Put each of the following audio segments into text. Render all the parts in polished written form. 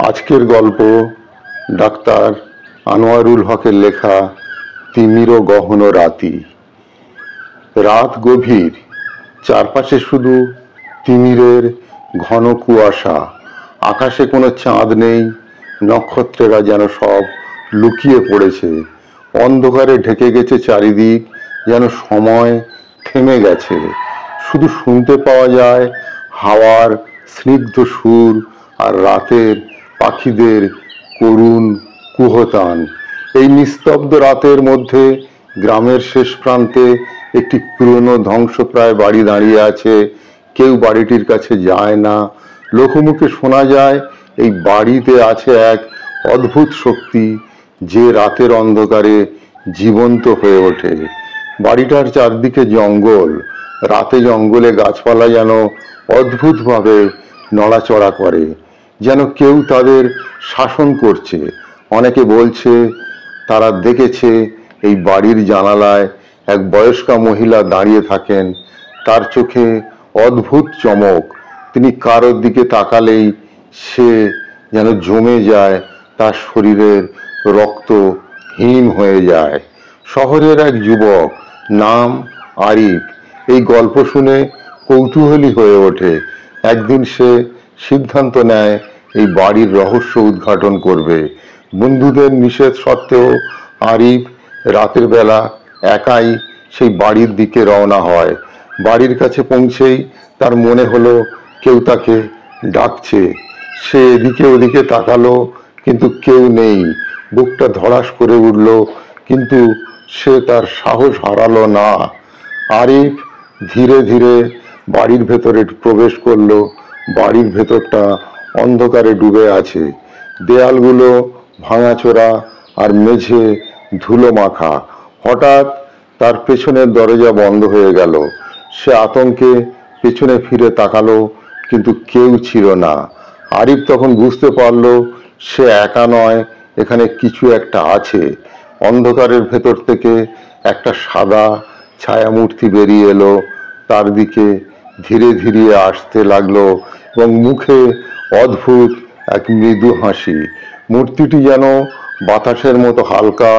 আজকের গল্প ডাক্তার আনোয়ারুল হকের লেখা তিমির গহন রাতি। রাত গভীর, চারপাশে শুধু তিমিরের ঘন কুয়াশা। আকাশে কোনো চাঁদ নেই, নক্ষত্রেরা যেন সব লুকিয়ে পড়েছে। অন্ধকারে ঢেকে গেছে চারিদিক, যেন সময় থেমে গেছে। শুধু শুনতে পাওয়া যায় হাওয়ার স্নিগ্ধ সুর আর রাতের পাখিদের করুণ কুহতান। এই নিস্তব্ধ রাতের মধ্যে গ্রামের শেষ প্রান্তে একটি পুরনো ধ্বংসপ্রায় বাড়ি দাঁড়িয়ে আছে। কেউ বাড়িটির কাছে যায় না। লোকমুখে শোনা যায় এই বাড়িতে আছে এক অদ্ভুত শক্তি, যে রাতের অন্ধকারে জীবন্ত হয়ে ওঠে। বাড়িটার চারদিকে জঙ্গল। রাতে জঙ্গলে গাছপালা যেন অদ্ভুতভাবে নড়াচড়া করে, যেন কেউ তাদের শাসন করছে। অনেকে বলছে তারা দেখেছে এই বাড়ির জানালায় এক বয়স্কা মহিলা দাঁড়িয়ে থাকেন। তার চোখে অদ্ভুত চমক। তিনি কারোর দিকে তাকালেই সে যেন জমে যায়, তার শরীরের রক্ত হিম হয়ে যায়। শহরের এক যুবক, নাম আরিফ, এই গল্প শুনে কৌতূহলী হয়ে ওঠে। একদিন সে সিদ্ধান্ত নেয় এই বাড়ির রহস্য উদ্ঘাটন করবে। বন্ধুদের নিষেধ সত্ত্বেও আরিফ রাতের বেলা একাই সেই বাড়ির দিকে রওনা হয়। বাড়ির কাছে পৌঁছেই তার মনে হলো কেউ তাকে ডাকছে। সে এদিকে ওদিকে তাকালো, কিন্তু কেউ নেই। বুকটা ধড়াস করে উঠল, কিন্তু সে তার সাহস হারালো না। আরিফ ধীরে ধীরে বাড়ির ভেতরে প্রবেশ করলো। বাড়ির ভেতরটা অন্ধকারে ডুবে আছে। দেয়ালগুলো ভাঙাচোরা আর মেঝে ধুলো মাখা। হঠাৎ তার পেছনের দরজা বন্ধ হয়ে গেল। সে আতঙ্কে পেছনে ফিরে তাকালো, কিন্তু কেউ ছিল না। আরিফ তখন বুঝতে পারলো সে একা নয়, এখানে কিছু একটা আছে। অন্ধকারের ভেতর থেকে একটা সাদা ছায়ামূর্তি বেরিয়ে এলো। তার দিকে ধীরে ধীরে আসতে লাগলো এবং মুখে অদ্ভুত এক মৃদু হাসি। মূর্তিটি যেন বাতাসের মতো হালকা,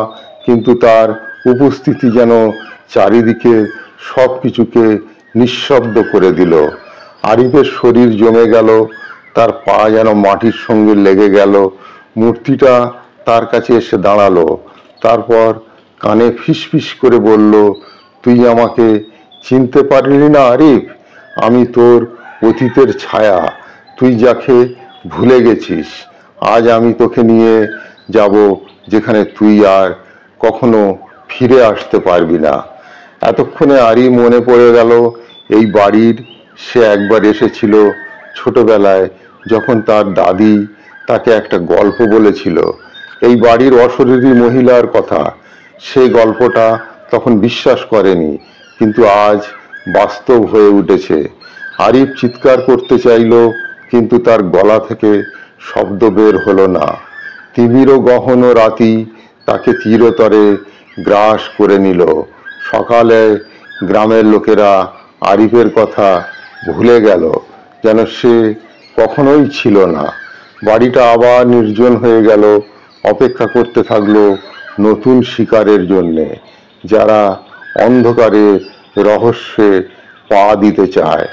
কিন্তু তার উপস্থিতি যেন চারিদিকে সব কিছুকে নিঃশব্দ করে দিল। আরিফের শরীর জমে গেল, তার পা যেন মাটির সঙ্গে লেগে গেল। মূর্তিটা তার কাছে এসে দাঁড়ালো, তারপর কানে ফিসফিস করে বলল, তুই আমাকে চিনতে পারলি না আরিফ? আমি তোর অতীতের ছায়া, তুই যাকে ভুলে গেছিস। আজ আমি তোকে নিয়ে যাব যেখানে তুই আর কখনো ফিরে আসতে পারবি না। এতক্ষণে আরিফ মনে পড়ে গেল এই বাড়ির সে একবার এসেছিল ছোটবেলায়, যখন তার দাদি তাকে একটা গল্প বলেছিল এই বাড়ির অশরীরী মহিলার কথা। সেই গল্পটা তখন বিশ্বাস করেনি, কিন্তু আজ বাস্তব হয়ে উঠেছে। আরিফ চিৎকার করতে চাইল, কিন্তু তার গলা থেকে শব্দ বের হলো না। তিমির গহন রাতি তাকে চিরতরে গ্রাস করে নিল। সকালে গ্রামের লোকেরা আরিফের কথা ভুলে গেল, যেন সে কখনোই ছিল না। বাড়িটা আবার নির্জন হয়ে গেল। অপেক্ষা করতে থাকলো নতুন শিকারের জন্যে, যারা অন্ধকারে রহস্যে পা দিতে চায়।